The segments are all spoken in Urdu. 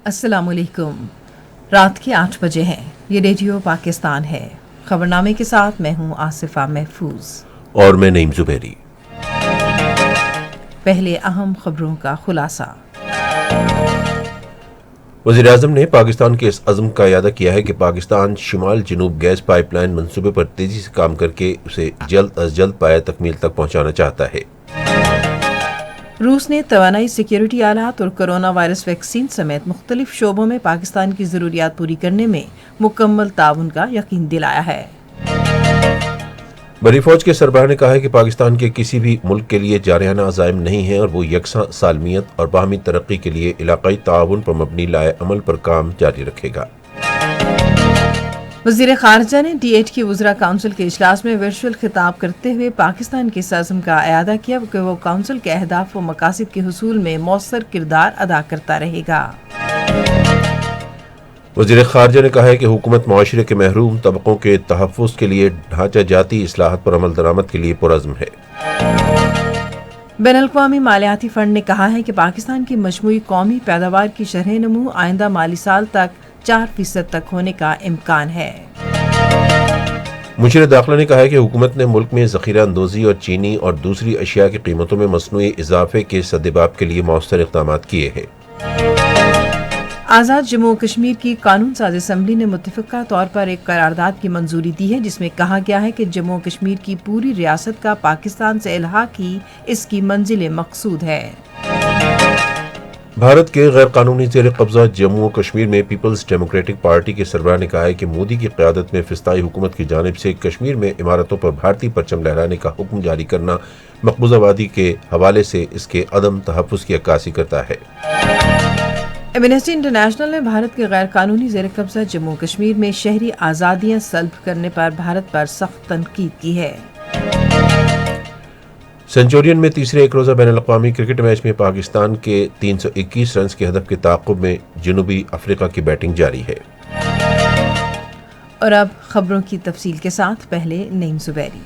السلام علیکم۔ رات کے 8 بجے ہیں۔ یہ ریڈیو پاکستان ہے۔ خبرنامے کے ساتھ میں ہوں آصفہ محفوظ اور میں نعیم زبیری۔ پہلے اہم خبروں کا خلاصہ۔ وزیر اعظم نے پاکستان کے اس عزم کا اعادہ کیا ہے کہ پاکستان شمال جنوب گیس پائپ لائن منصوبے پر تیزی سے کام کر کے اسے جلد از جلد پایہ تکمیل تک پہنچانا چاہتا ہے۔ روس نے توانائی، سیکیورٹی آلات اور کرونا وائرس ویکسین سمیت مختلف شعبوں میں پاکستان کی ضروریات پوری کرنے میں مکمل تعاون کا یقین دلایا ہے۔ بڑی فوج کے سربراہ نے کہا ہے کہ پاکستان کے کسی بھی ملک کے لیے جارحانہ عزائم نہیں ہیں اور وہ یکساں سالمیت اور باہمی ترقی کے لیے علاقائی تعاون پر مبنی لائحہ عمل پر کام جاری رکھے گا۔ وزیر خارجہ نے D8 کی وزراء کونسل کے اجلاس میں ورچوئل خطاب کرتے ہوئے پاکستان کے اس عزم کا اعادہ کیا کہ وہ کونسل کے اہداف و مقاصد کے حصول میں مؤثر کردار ادا کرتا رہے گا۔ وزیر خارجہ نے کہا ہے کہ حکومت معاشرے کے محروم طبقوں کے تحفظ کے لیے ڈھانچہ جاتی اصلاحات پر عمل درآمد کے لیے پرعزم ہے۔ بین الاقوامی مالیاتی فنڈ نے کہا ہے کہ پاکستان کی مجموعی قومی پیداوار کی شرح نمو آئندہ مالی سال تک 4% تک ہونے کا امکان ہے۔ مشیر داخلہ نے کہا ہے کہ حکومت نے ملک میں ذخیرہ اندوزی اور چینی اور دوسری اشیاء کی قیمتوں میں مصنوعی اضافے کے سدباب کے لیے مؤثر اقدامات کیے ہیں۔ آزاد جموں و کشمیر کی قانون ساز اسمبلی نے متفقہ طور پر ایک قرارداد کی منظوری دی ہے جس میں کہا گیا ہے کہ جموں و کشمیر کی پوری ریاست کا پاکستان سے الحاق ہی اس کی منزل مقصود ہے۔ بھارت کے غیر قانونی زیر قبضہ جموں و کشمیر میں پیپلز ڈیموکریٹک پارٹی کے سربراہ نے کہا ہے کہ مودی کی قیادت میں فسطائی حکومت کی جانب سے کشمیر میں عمارتوں پر بھارتی پرچم لہرانے کا حکم جاری کرنا مقبوضہ وادی کے حوالے سے اس کے عدم تحفظ کی عکاسی کرتا ہے۔ ایمنسٹی انٹرنیشنل نے بھارت کے غیر قانونی زیر قبضہ جموں و کشمیر میں شہری آزادیاں سلب کرنے پر بھارت پر سخت تنقید کی ہے۔ سنچورین میں تیسرے ایک روزہ بین الاقوامی کرکٹ میچ میں پاکستان کے 321 رنز کے ہدف کے تعاقب میں جنوبی افریقہ کی بیٹنگ جاری ہے۔ اور اب خبروں کی تفصیل کے ساتھ پہلے نعیم زبیری۔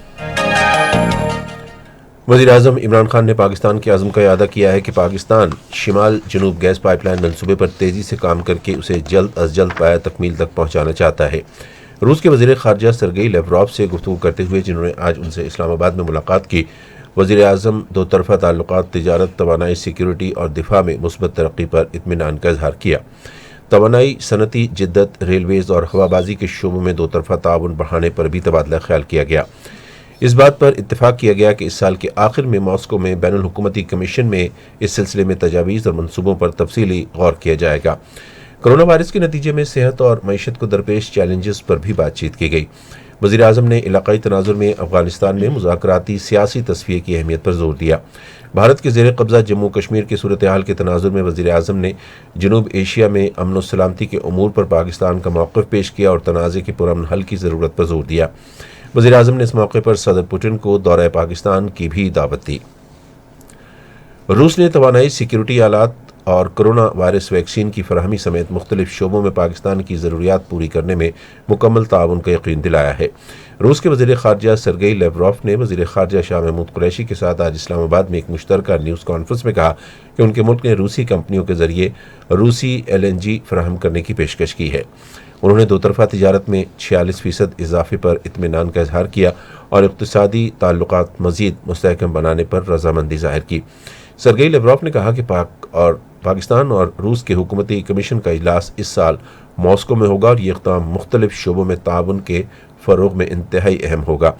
وزیر اعظم عمران خان نے پاکستان کے عزم کا اعادہ کیا ہے کہ پاکستان شمال جنوب گیس پائپ لائن منصوبے پر تیزی سے کام کر کے اسے جلد از جلد پایہ تکمیل تک پہنچانا چاہتا ہے۔ روس کے وزیر خارجہ سرگئی لیوروف سے گفتگو کرتے ہوئے جنہوں نے آج ان سے اسلام آباد میں ملاقات کی، وزیر اعظم دو طرفہ تعلقات، تجارت، توانائی، سیکیورٹی اور دفاع میں مثبت ترقی پر اطمینان کا اظہار کیا۔ توانائی، صنعتی جدت، ریلویز اور ہوا بازی کے شعبوں میں دو طرفہ تعاون بڑھانے پر بھی تبادلہ خیال کیا گیا۔ اس بات پر اتفاق کیا گیا کہ اس سال کے آخر میں ماسکو میں بین الحکومتی کمیشن میں اس سلسلے میں تجاویز اور منصوبوں پر تفصیلی غور کیا جائے گا۔ کرونا وائرس کے نتیجے میں صحت اور معیشت کو درپیش چیلنجز پر بھی بات چیت کی گئی۔ وزیر اعظم نے علاقائی تناظر میں افغانستان میں مذاکراتی سیاسی تصفیے کی اہمیت پر زور دیا۔ بھارت کے زیر قبضہ جموں کشمیر کی صورتحال کے تناظر میں وزیر اعظم نے جنوب ایشیا میں امن و سلامتی کے امور پر پاکستان کا موقف پیش کیا اور تنازع کے پرامن حل کی ضرورت پر زور دیا۔ وزیر اعظم نے اس موقع پر صدر پوٹن کو دورہ پاکستان کی بھی دعوت دی۔ روس نے توانائی، سیکیورٹی آلات اور کرونا وائرس ویکسین کی فراہمی سمیت مختلف شعبوں میں پاکستان کی ضروریات پوری کرنے میں مکمل تعاون کا یقین دلایا ہے۔ روس کے وزیر خارجہ سرگئی لیوروف نے وزیر خارجہ شاہ محمود قریشی کے ساتھ آج اسلام آباد میں ایک مشترکہ نیوز کانفرنس میں کہا کہ ان کے ملک نے روسی کمپنیوں کے ذریعے روسی LNG فراہم کرنے کی پیشکش کی ہے۔ انہوں نے دو طرفہ تجارت میں 46% اضافے پر اطمینان کا اظہار کیا اور اقتصادی تعلقات مزید مستحکم بنانے پر رضامندی ظاہر کی۔ سرگئی لیوروف نے کہا کہ پاکستان اور روس کے حکومتی کمیشن کا اجلاس اس سال ماسکو میں ہوگا اور یہ اقدام مختلف شعبوں میں تعاون کے فروغ میں انتہائی اہم ہوگا۔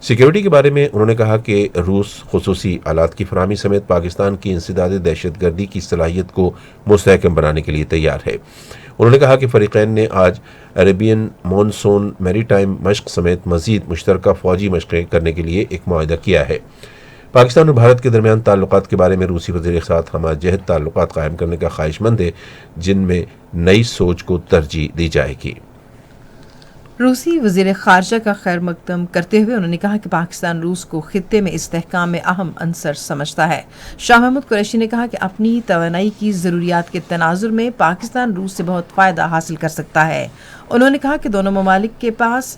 سیکیورٹی کے بارے میں انہوں نے کہا کہ روس خصوصی آلات کی فراہمی سمیت پاکستان کی انسداد دہشت گردی کی صلاحیت کو مستحکم بنانے کے لیے تیار ہے۔ انہوں نے کہا کہ فریقین نے آج عربین مونسون میری ٹائم مشق سمیت مزید مشترکہ فوجی مشقیں کرنے کے لیے ایک معاہدہ کیا ہے۔ پاکستان اور بھارت کے درمیان تعلقات کے بارے میں روسی وزیر کے ساتھ ہمہ جہت تعلقات قائم کرنے کا خواہش مند ہے جن میں نئی سوچ کو ترجیح دی جائے گی۔ روسی وزیر خارجہ کا خیر مقدم کرتے ہوئے انہوں نے کہا کہ پاکستان روس کو خطے میں استحکام میں اہم عنصر سمجھتا ہے۔ شاہ محمود قریشی نے کہا کہ اپنی توانائی کی ضروریات کے تناظر میں پاکستان روس سے بہت فائدہ حاصل کر سکتا ہے۔ انہوں نے کہا کہ دونوں ممالک کے پاس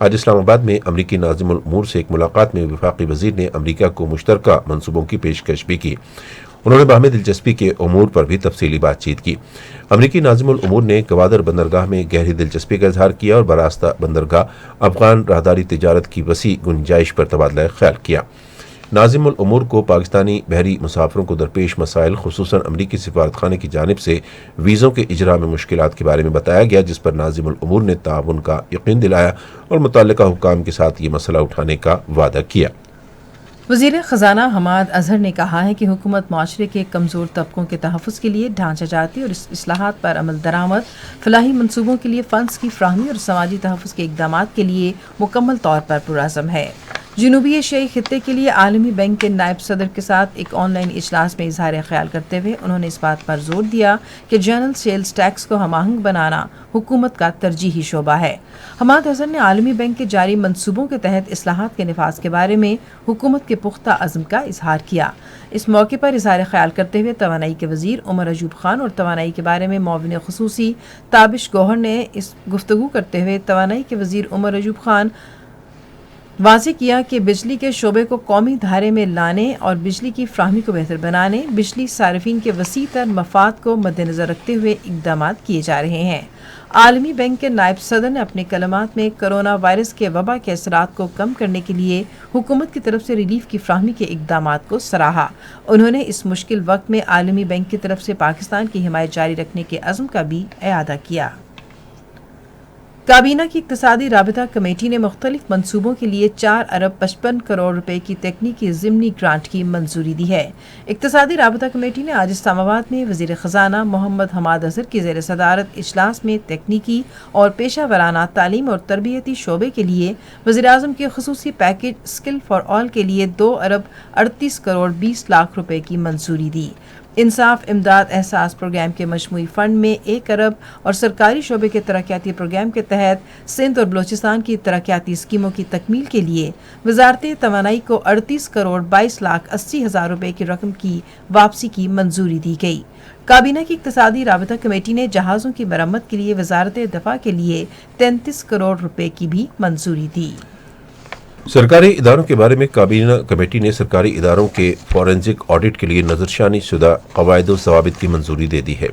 آج اسلام آباد میں امریکی ناظم الامور سے ایک ملاقات میں وفاقی وزیر نے امریکہ کو مشترکہ منصوبوں کی پیشکش بھی کی۔ انہوں نے باہمی دلچسپی کے امور پر بھی تفصیلی بات چیت کی۔ امریکی ناظم الامور نے گوادر بندرگاہ میں گہری دلچسپی کا اظہار کیا اور براستہ بندرگاہ افغان راہداری تجارت کی وسیع گنجائش پر تبادلہ خیال کیا۔ ناظم الامور کو پاکستانی بحری مسافروں کو درپیش مسائل خصوصاً امریکی سفارتخانے کی جانب سے ویزوں کے اجراء میں مشکلات کے بارے میں بتایا گیا، جس پر ناظم الامور نے تعاون کا یقین دلایا اور متعلقہ حکام کے ساتھ یہ مسئلہ اٹھانے کا وعدہ کیا۔ وزیر خزانہ حماد اظہر نے کہا ہے کہ حکومت معاشرے کے کمزور طبقوں کے تحفظ کے لیے ڈھانچہ جاتی اور اصلاحات پر عمل درآمد، فلاحی منصوبوں کے لیے فنڈز کی فراہمی اور سماجی تحفظ کے اقدامات کے لیے مکمل طور پر پرعزم ہے۔ جنوبی ایشیائی خطے کے لیے عالمی بینک کے نائب صدر کے ساتھ ایک آن لائن اجلاس میں اظہار خیال کرتے ہوئے انہوں نے اس بات پر زور دیا کہ جنرل سیلز ٹیکس کو ہم آہنگ بنانا حکومت کا ترجیحی شعبہ ہے۔ حماد اظہر نے عالمی بینک کے جاری منصوبوں کے تحت اصلاحات کے نفاذ کے بارے میں حکومت کے پختہ عزم کا اظہار کیا۔ اس موقع پر اظہار خیال کرتے ہوئے توانائی کے وزیر عمر ایوب خان اور توانائی کے بارے میں معاون خصوصی تابش گوہر نے اس گفتگو کرتے ہوئے توانائی کے وزیر عمر ایوب خان واضح کیا کہ بجلی کے شعبے کو قومی دھارے میں لانے اور بجلی کی فراہمی کو بہتر بنانے، بجلی صارفین کے وسیع تر مفاد کو مد نظر رکھتے ہوئے اقدامات کیے جا رہے ہیں۔ عالمی بینک کے نائب صدر نے اپنے کلمات میں کرونا وائرس کے وبا کے اثرات کو کم کرنے کے لیے حکومت کی طرف سے ریلیف کی فراہمی کے اقدامات کو سراہا۔ انہوں نے اس مشکل وقت میں عالمی بینک کی طرف سے پاکستان کی حمایت جاری رکھنے کے عزم کا بھی اعادہ کیا۔ کابینہ کی اقتصادی رابطہ کمیٹی نے مختلف منصوبوں کے لیے 4 ارب 55 کروڑ روپے کی تکنیکی ضمنی گرانٹ کی منظوری دی ہے۔ اقتصادی رابطہ کمیٹی نے آج اسلام آباد میں وزیر خزانہ محمد حماد اظہر کی زیر صدارت اجلاس میں تکنیکی اور پیشہ ورانہ تعلیم اور تربیتی شعبے کے لیے وزیراعظم کے خصوصی پیکیج اسکل فار آل کے لیے 2 ارب 38 کروڑ 20 لاکھ روپے کی منظوری دی۔ انصاف امداد احساس پروگرام کے مجموعی فنڈ میں 1 ارب اور سرکاری شعبے کے ترقیاتی پروگرام کے تحت سندھ اور بلوچستان کی ترقیاتی اسکیموں کی تکمیل کے لیے وزارت توانائی کو 38 کروڑ 22 لاکھ 80 ہزار روپے کی رقم کی واپسی کی منظوری دی گئی۔ کابینہ کی اقتصادی رابطہ کمیٹی نے جہازوں کی مرمت کے لیے وزارت دفاع کے لیے 33 کروڑ روپے کی بھی منظوری دی۔ سرکاری اداروں کے بارے میں کابینہ کمیٹی نے سرکاری اداروں کے فورینزک آڈٹ کے لیے نظرثانی شدہ قواعد و ضوابط کی منظوری دے دی ہے۔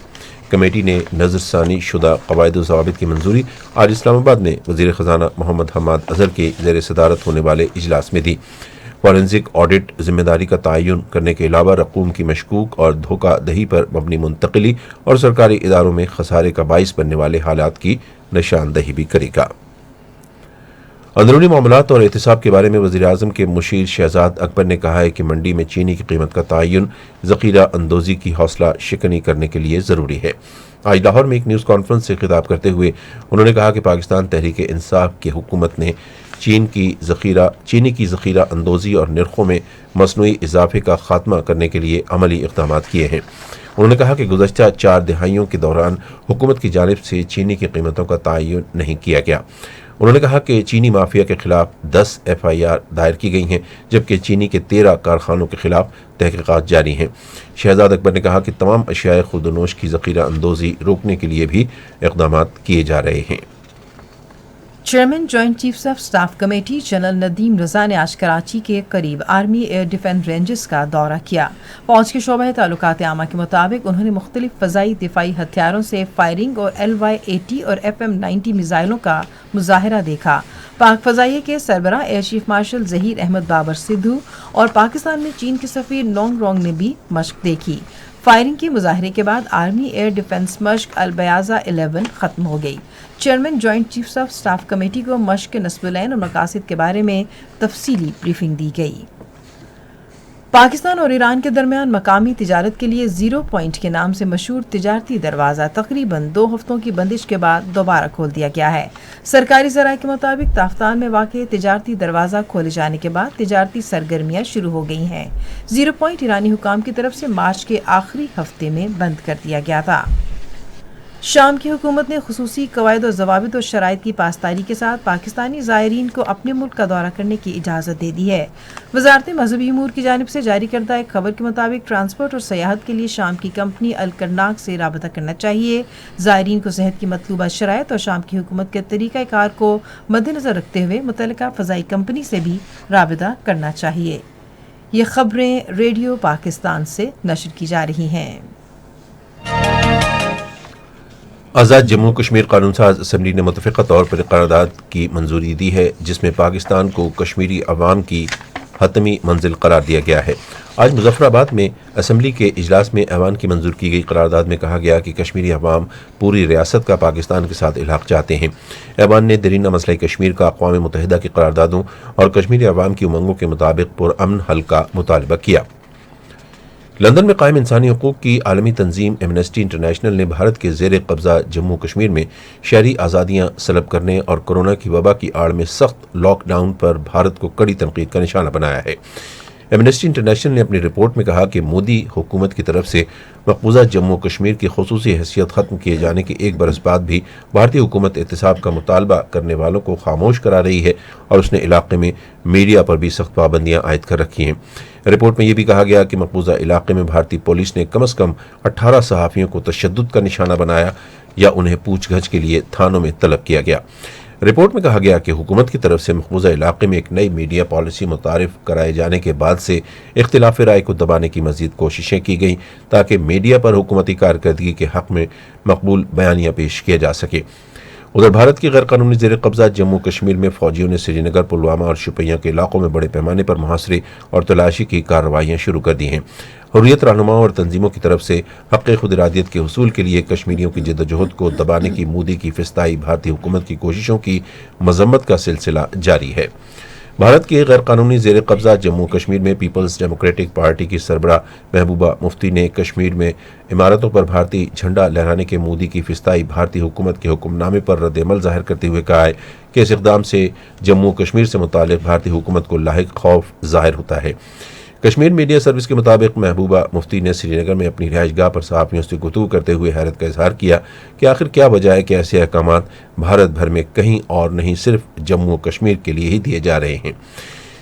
کمیٹی نے نظرثانی شدہ قواعد و ضوابط کی منظوری آج اسلام آباد میں وزیر خزانہ محمد حماد اظہر کے زیر صدارت ہونے والے اجلاس میں دی۔ فورینزک آڈٹ ذمہ داری کا تعین کرنے کے علاوہ رقوم کی مشکوک اور دھوکہ دہی پر مبنی منتقلی اور سرکاری اداروں میں خسارے کا باعث بننے والے حالات کی نشاندہی بھی کرے گا۔ اندرونی معاملات اور احتساب کے بارے میں وزیر اعظم کے مشیر شہزاد اکبر نے کہا ہے کہ منڈی میں چینی کی قیمت کا تعین ذخیرہ اندوزی کی حوصلہ شکنی کرنے کے لیے ضروری ہے۔ آج لاہور میں ایک نیوز کانفرنس سے خطاب کرتے ہوئے انہوں نے کہا کہ پاکستان تحریک انصاف کی حکومت نے چینی کی ذخیرہ اندوزی اور نرخوں میں مصنوعی اضافے کا خاتمہ کرنے کے لیے عملی اقدامات کیے ہیں۔ انہوں نے کہا کہ گزشتہ 4 دہائیوں کے دوران حکومت کی جانب سے چینی کی قیمتوں کا تعین نہیں کیا گیا۔ انہوں نے کہا کہ چینی مافیا کے خلاف 10 FIR دائر کی گئی ہیں، جبکہ چینی کے 13 کارخانوں کے خلاف تحقیقات جاری ہیں۔ شہزاد اکبر نے کہا کہ تمام اشیاء خورد و نوش کی ذخیرہ اندوزی روکنے کے لیے بھی اقدامات کیے جا رہے ہیں۔ Chairman joint chiefs of staff committee general Nadeem Raza نے آج کراچی کے قریب آرمی ایئر ڈیفنس رینجز کا دورہ کیا۔ فوج کے شعبہ تعلقات عامہ کے مطابق انہوں نے مختلف فضائی دفاعی ہتھیاروں سے فائرنگ اور LY-80 اور FM-90 میزائلوں کا مظاہرہ دیکھا۔ پاک فضائیہ کے سربراہ air chief marshal Zaheer Ahmed Babar Sidhu اور پاکستان میں چین کے سفیر نونگ رونگ نے بھی مشق دیکھی۔ فائرنگ کے مظاہرے کے بعد آرمی ایئر ڈیفنس مشق البیازہ 11 ختم ہو گئی۔ Chairman joint chiefs of staff committee کو مشق کے نصب العین اور مقاصد کے بارے میں تفصیلی بریفنگ دی گئی۔ پاکستان اور ایران کے درمیان مقامی تجارت کے لیے 0 پوائنٹ کے نام سے مشہور تجارتی دروازہ تقریباً 2 ہفتوں کی بندش کے بعد دوبارہ کھول دیا گیا ہے۔ سرکاری ذرائع کے مطابق تافتان میں واقع تجارتی دروازہ کھولے جانے کے بعد تجارتی سرگرمیاں شروع ہو گئی ہیں۔ 0 پوائنٹ ایرانی حکام کی طرف سے مارچ کے آخری ہفتے میں بند کر دیا گیا تھا۔ شام کی حکومت نے خصوصی قواعد و ضوابط و شرائط کی پاسداری کے ساتھ پاکستانی زائرین کو اپنے ملک کا دورہ کرنے کی اجازت دے دی ہے۔ وزارت مذہبی امور کی جانب سے جاری کردہ ایک خبر کے مطابق ٹرانسپورٹ اور سیاحت کے لیے شام کی کمپنی الکرناک سے رابطہ کرنا چاہیے۔ زائرین کو صحت کی مطلوبہ شرائط اور شام کی حکومت کے طریقہ کار کو مد نظر رکھتے ہوئے متعلقہ فضائی کمپنی سے بھی رابطہ کرنا چاہیے۔ یہ خبریں ریڈیو پاکستان سے نشر کی جا رہی ہیں۔ آزاد جموں کشمیر قانون ساز اسمبلی نے متفقہ طور پر قرارداد کی منظوری دی ہے جس میں پاکستان کو کشمیری عوام کی حتمی منزل قرار دیا گیا ہے۔ آج مظفر آباد میں اسمبلی کے اجلاس میں ایوان کی منظور کی گئی قرارداد میں کہا گیا کہ کشمیری عوام پوری ریاست کا پاکستان کے ساتھ الحاق چاہتے ہیں۔ ایوان نے دیرینہ مسئلہ کشمیر کا اقوام متحدہ کی قراردادوں اور کشمیری عوام کی امنگوں کے مطابق پرامن حل کا مطالبہ کیا۔ لندن میں قائم انسانی حقوق کی عالمی تنظیم ایمنسٹی انٹرنیشنل نے بھارت کے زیر قبضہ جموں کشمیر میں شہری آزادیاں سلب کرنے اور کورونا کی وبا کی آڑ میں سخت لاک ڈاؤن پر بھارت کو کڑی تنقید کا نشانہ بنایا ہے۔ ایمنسٹی انٹرنیشنل نے اپنی رپورٹ میں کہا کہ مودی حکومت کی طرف سے مقبوضہ جموں کشمیر کی خصوصی حیثیت ختم کیے جانے کے ایک برس بعد بھی بھارتی حکومت احتساب کا مطالبہ کرنے والوں کو خاموش کرا رہی ہے اور اس نے علاقے میں میڈیا پر بھی سخت پابندیاں عائد کر رکھی ہیں۔ رپورٹ میں یہ بھی کہا گیا کہ مقبوضہ علاقے میں بھارتی پولیس نے کم از کم 18 صحافیوں کو تشدد کا نشانہ بنایا یا انہیں پوچھ گچھ کے لیے تھانوں میں طلب کیا گیا۔ رپورٹ میں کہا گیا کہ حکومت کی طرف سے مقبوضہ علاقے میں ایک نئی میڈیا پالیسی متعارف کرائے جانے کے بعد سے اختلاف رائے کو دبانے کی مزید کوششیں کی گئیں تاکہ میڈیا پر حکومتی کارکردگی کے حق میں مقبول بیانیہ پیش کیا جا سکے۔ ادھر بھارت کی غیر قانونی زیر قبضہ جموں کشمیر میں فوجیوں نے سری نگر، پلوامہ اور شوپیاں کے علاقوں میں بڑے پیمانے پر محاصرے اور تلاشی کی کارروائیاں شروع کر دی ہیں۔ حریت رہنماؤں اور تنظیموں کی طرف سے حق خود ارادیت کے حصول کے لیے کشمیریوں کی جدوجہد کو دبانے کی مودی کی فسطائی بھارتی حکومت کی کوششوں کی مذمت کا سلسلہ جاری ہے۔ بھارت کے غیر قانونی زیر قبضہ جموں کشمیر میں پیپلز ڈیموکریٹک پارٹی کی سربراہ محبوبہ مفتی نے کشمیر میں عمارتوں پر بھارتی جھنڈا لہرانے کے مودی کی فسطائی بھارتی حکومت کے حکم نامے پر رد عمل ظاہر کرتے ہوئے کہا ہے کہ اس اقدام سے جموں کشمیر سے متعلق بھارتی حکومت کو لاحق خوف ظاہر ہوتا ہے۔ کشمیر میڈیا سروس کے مطابق محبوبہ مفتی نے سری نگر میں اپنی رہائش گاہ پر صحافیوں سے گفتگو کرتے ہوئے حیرت کا اظہار کیا کہ آخر کیا وجہ ہے کہ ایسے احکامات بھارت بھر میں کہیں اور نہیں صرف جموں کشمیر کے لیے ہی دیے جا رہے ہیں۔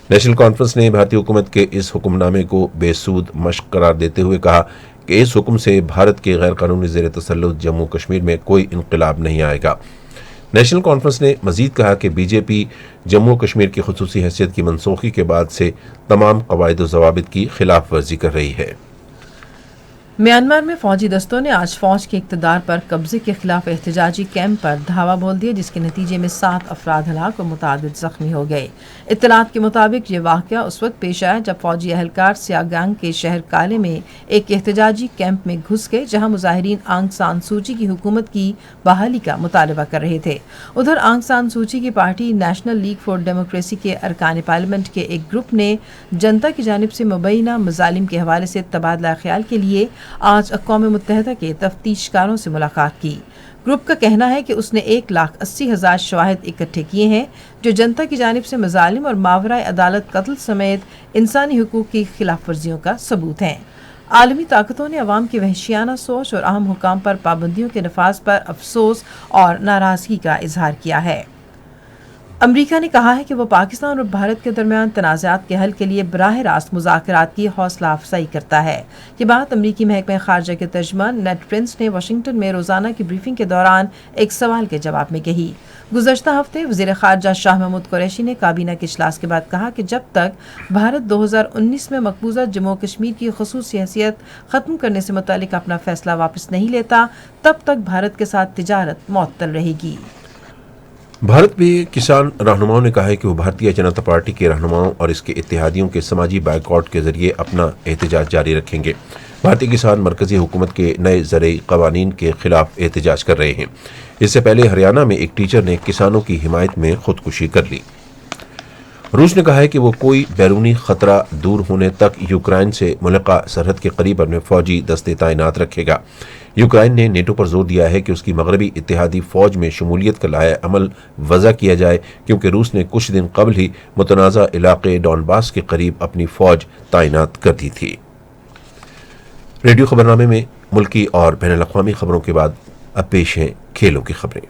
نیشنل کانفرنس نے بھارتی حکومت کے اس حکم نامے کو بے سود مشق قرار دیتے ہوئے کہا کہ اس حکم سے بھارت کے غیر قانونی زیر تسلط جموں کشمیر میں کوئی انقلاب نہیں آئے گا۔ نیشنل کانفرنس نے مزید کہا کہ بی جے پی جموں کشمیر کی خصوصی حیثیت کی منسوخی کے بعد سے تمام قواعد و ضوابط کی خلاف ورزی کر رہی ہے۔ میانمار میں فوجی دستوں نے آج فوج کے اقتدار پر قبضے کے خلاف احتجاجی کیمپ پر دھاوا بول دیا جس کے نتیجے میں 7 افراد ہلاک اور متعدد زخمی ہو گئے۔ اطلاعات کے مطابق یہ واقعہ اس وقت پیش آیا جب فوجی اہلکار سیاگانگ کے شہر کالے میں ایک احتجاجی کیمپ میں گھس گئے جہاں مظاہرین آنگ سان سوچی کی حکومت کی بحالی کا مطالبہ کر رہے تھے۔ ادھر آنگ سان سوچی کی party national league for democracy کے ارکان پارلیمنٹ کے ایک گروپ نے جنتا کی جانب سے مبینہ مظالم کے حوالے سے تبادلہ خیال کے لیے آج اقوام متحدہ کے تفتیش کاروں سے ملاقات کی۔ گروپ کا کہنا ہے کہ اس نے 1,80,000 شواہد اکٹھے کیے ہیں جو جنتا کی جانب سے مظالم اور ماورائے عدالت قتل سمیت انسانی حقوق کی خلاف ورزیوں کا ثبوت ہیں۔ عالمی طاقتوں نے عوام کی وحشیانہ سوچ اور اہم حکام پر پابندیوں کے نفاذ پر افسوس اور ناراضگی کا اظہار کیا ہے۔ امریکہ نے کہا ہے کہ وہ پاکستان اور بھارت کے درمیان تنازعات کے حل کے لیے براہ راست مذاکرات کی حوصلہ افزائی کرتا ہے۔ یہ بات امریکی محکمہ خارجہ کے ترجمان نیڈ پرنس نے واشنگٹن میں روزانہ کی بریفنگ کے دوران ایک سوال کے جواب میں کہی۔ گزشتہ ہفتے وزیر خارجہ شاہ محمود قریشی نے کابینہ کے اجلاس کے بعد کہا کہ جب تک بھارت 2019 میں مقبوضہ جموں کشمیر کی خصوصی حیثیت ختم کرنے سے متعلق اپنا فیصلہ واپس نہیں لیتا تب تک بھارت کے ساتھ تجارت معطل رہے گی۔ بھارت میں کسان رہنماؤں نے کہا ہے کہ وہ بھارتیہ جنتا پارٹی کے رہنماؤں اور اس کے اتحادیوں کے سماجی بائیکاٹ کے ذریعے اپنا احتجاج جاری رکھیں گے۔ بھارتی کسان مرکزی حکومت کے نئے زرعی قوانین کے خلاف احتجاج کر رہے ہیں۔ اس سے پہلے ہریانہ میں ایک ٹیچر نے کسانوں کی حمایت میں خودکشی کر لی۔ روس نے کہا ہے کہ وہ کوئی بیرونی خطرہ دور ہونے تک یوکرائن سے ملحقہ سرحد کے قریب اپنے فوجی دستے تعینات رکھے گا۔ یوکرائن نے نیٹو پر زور دیا ہے کہ اس کی مغربی اتحادی فوج میں شمولیت کا لائحہ عمل وضع کیا جائے کیونکہ روس نے کچھ دن قبل ہی متنازع علاقے ڈونباس کے قریب اپنی فوج تعینات کر دی تھی۔ ریڈیو خبرنامے میں ملکی اور بین الاقوامی خبروں کے بعد اب پیش ہیں کھیلوں کی خبریں۔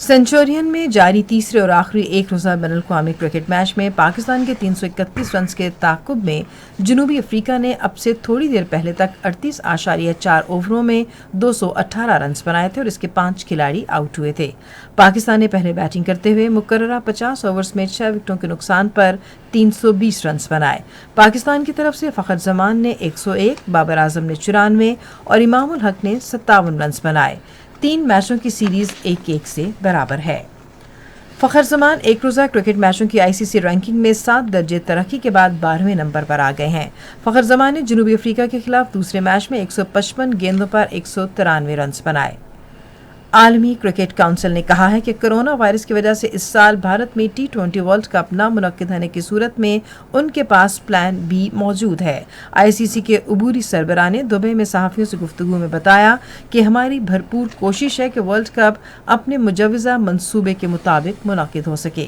سنچورین میں جاری تیسرے اور آخری ایک روزہ بین الاقوامی کرکٹ میچ میں پاکستان کے 331 رنز کے تعاقب میں جنوبی افریقہ نے اب سے تھوڑی دیر پہلے تک 38.4 اووروں میں 218 رنز بنائے تھے اور اس کے 5 کھلاڑی آؤٹ ہوئے تھے۔ پاکستان نے پہلے بیٹنگ کرتے ہوئے مقررہ 50 اوورز میں 6 وکٹوں کے نقصان پر 320 رنز بنائے۔ پاکستان کی طرف سے فخر زمان نے 101، بابر اعظم نے 94 اور امام الحق نے 57 رنز بنائے۔ 3 میچوں کی سیریز 1-1 سے برابر ہے۔ فخر زمان ایک روزہ کرکٹ میچوں کی ICC رینکنگ میں 7 درجے ترقی کے بعد 12ویں نمبر پر آ گئے ہیں۔ فخر زمان نے جنوبی افریقہ کے خلاف دوسرے میچ میں 155 گیندوں پر 193 رنز بنائے۔ عالمی کرکٹ کونسل نے کہا ہے کہ کرونا وائرس کی وجہ سے اس سال بھارت میں T20 ورلڈ کپ نہ منعقد ہونے کی صورت میں ان کے پاس پلان بی موجود ہے۔ ICC کے عبوری سربراہ نے دبئی میں صحافیوں سے گفتگو میں بتایا کہ ہماری بھرپور کوشش ہے کہ ورلڈ کپ اپنے مجوزہ منصوبے کے مطابق منعقد ہو سکے۔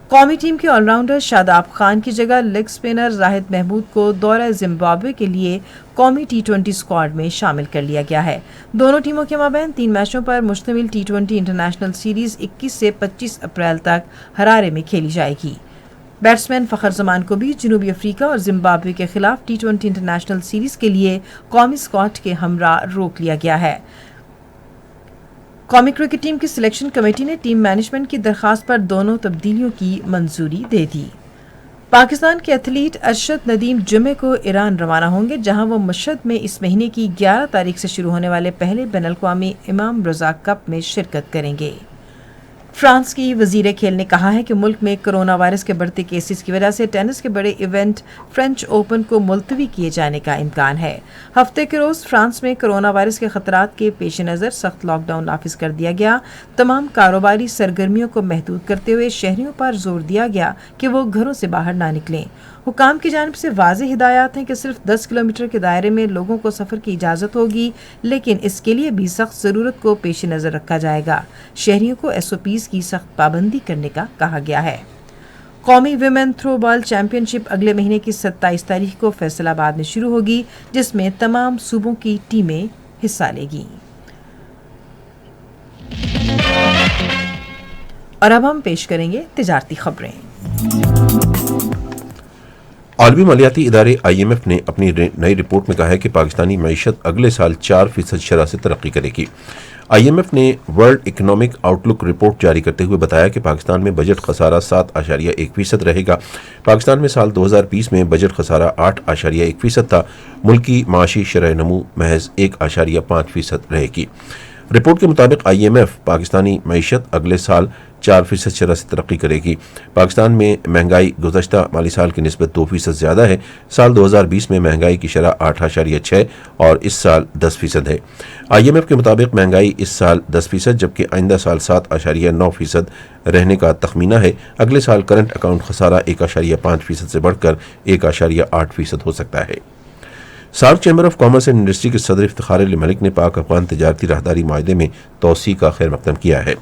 قومی ٹیم کے آل راؤنڈر شاداب خان کی جگہ لیگ اسپنر زاہد محمود کو دورہ زمبابوے کے لیے قومی T20 اسکواڈ میں شامل کر لیا گیا ہے۔ دونوں ٹیموں کے مابین 3 میچوں پر مشتمل T20 انٹرنیشنل سیریز 21 سے 25 اپریل تک ہرارے میں کھیلی جائے گی۔ بیٹسمین فخر زمان کو بھی جنوبی افریقہ اور زمبابوے کے خلاف T20 انٹرنیشنل سیریز کے لیے قومی اسکواڈ کے ہمراہ روک لیا گیا ہے۔ قومی کرکٹ ٹیم کی سلیکشن کمیٹی نے ٹیم مینجمنٹ کی درخواست پر دونوں تبدیلیوں کی منظوری دے دی۔ پاکستان کے ایتھلیٹ ارشد ندیم جمعے کو ایران روانہ ہوں گے، جہاں وہ مشہد میں اس مہینے کی 11 تاریخ سے شروع ہونے والے پہلے بین الاقوامی امام رضا کپ میں شرکت کریں گے۔ فرانس کی وزیر کھیل نے کہا ہے کہ ملک میں کرونا وائرس کے بڑھتے کیسز کی وجہ سے ٹینس کے بڑے ایونٹ فرینچ اوپن کو ملتوی کیے جانے کا امکان ہے۔ ہفتے کے روز فرانس میں کرونا وائرس کے خطرات کے پیش نظر سخت لاک ڈاؤن نافذ کر دیا گیا۔ تمام کاروباری سرگرمیوں کو محدود کرتے ہوئے شہریوں پر زور دیا گیا کہ وہ گھروں سے باہر نہ نکلیں۔ حکام کی جانب سے واضح ہدایات ہیں کہ صرف 10 کلومیٹر کے دائرے میں لوگوں کو سفر کی اجازت ہوگی، لیکن اس کے لیے بھی سخت ضرورت کو پیش نظر رکھا جائے گا۔ شہریوں کو SOPs کی سخت پابندی کرنے کا کہا گیا ہے۔ قومی ویمن تھرو بال چیمپئن شپ اگلے مہینے کی 27 تاریخ کو فیصل آباد میں شروع ہوگی، جس میں تمام صوبوں کی ٹیمیں حصہ لیں گی۔ اور اب ہم پیش کریں گے تجارتی خبریں۔ عالمی مالیاتی ادارے IMF نے اپنی نئی رپورٹ میں کہا ہے کہ پاکستانی معیشت اگلے سال 4% شرح سے ترقی کرے گی۔ IMF نے ورلڈ اکنامک آؤٹ لک رپورٹ جاری کرتے ہوئے بتایا کہ پاکستان میں بجٹ خسارہ 7.1% رہے گا۔ پاکستان میں سال 2020 میں بجٹ خسارہ 8.1% تھا۔ ملکی معاشی شرح نمو محض 1.5% رہے گی۔ رپورٹ کے مطابق IMF پاکستانی معیشت اگلے سال 4% شرح سے ترقی کرے گی۔ پاکستان میں مہنگائی گزشتہ مالی سال کی نسبت 2% زیادہ ہے۔ سال 2020 میں مہنگائی کی شرح 8.6 اور اس سال 10% ہے۔ IMF کے مطابق مہنگائی اس سال 10% جبکہ آئندہ سال 7.9% رہنے کا تخمینہ ہے۔ اگلے سال کرنٹ اکاؤنٹ خسارہ 1.5% سے بڑھ کر 1.8% ہو سکتا ہے۔ SAARC chamber of commerce and industry کے صدر افتخار علی ملک نے پاک افغان تجارتی راہداری معاہدے میں توسیع کا خیر مقدم کیا ہے۔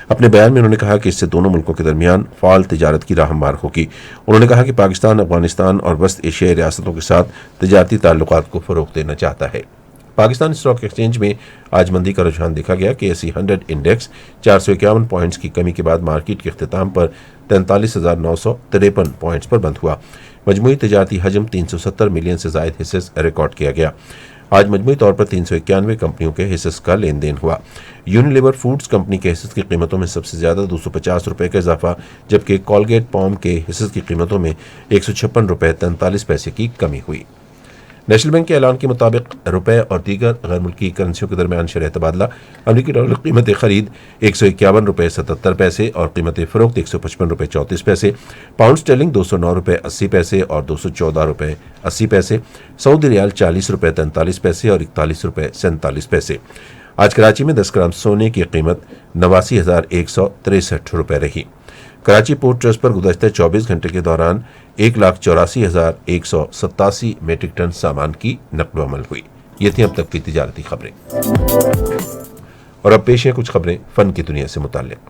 اپنے بیان میں انہوں نے کہا کہ اس سے دونوں ملکوں کے درمیان فعال تجارت کی راہ ہموار ہوگی۔ انہوں نے کہا کہ پاکستان افغانستان اور وسط ایشیائی ریاستوں کے ساتھ تجارتی تعلقات کو فروغ دینا چاہتا ہے۔ پاکستان اسٹاک ایکسچینج میں آج مندی کا رجحان دیکھا گیا کہ ایسی 100 انڈیکس 451 پوائنٹس کی کمی کے بعد مارکیٹ کے اختتام پر 43,953 پوائنٹس پر بند ہوا۔ مجموعی تجارتی حجم 370 ملین سے زائد حصص ریکارڈ کیا گیا۔ آج مجموعی طور پر 391 کمپنیوں کے حصص کا لین دین ہوا۔ یونیلیور فوڈز کمپنی کے حصص کی قیمتوں میں سب سے زیادہ 250 روپے کا اضافہ، جبکہ کولگیٹ پام کے حصص کی قیمتوں میں 156 روپے 43 پیسے کی کمی ہوئی۔ نیشنل بینک کے اعلان کے مطابق روپے اور دیگر غیر ملکی کرنسیوں کے درمیان شرح تبادلہ امریکی ڈالر قیمت خرید 151 روپے 77 پیسے اور قیمت فروخت 155 روپے 34 پیسے، پاؤنڈ اسٹرلنگ 209 روپے 80 پیسے اور 214 روپے 80 پیسے، سعودی ریال 40 روپے 43 پیسے اور 41 روپے 47 پیسے۔ آج کراچی میں 10 گرام سونے کی قیمت 89,163 روپے رہی۔ کراچی پورٹ ٹرسٹ پر گزشتہ 24 گھنٹے کے دوران 1,84,187 میٹرک ٹن سامان کی نقل و حمل ہوئی۔ یہ تھیں اب تک کی تجارتی خبریں، اور اب پیش ہیں کچھ خبریں فن کی دنیا سے متعلق۔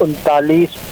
39,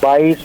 22,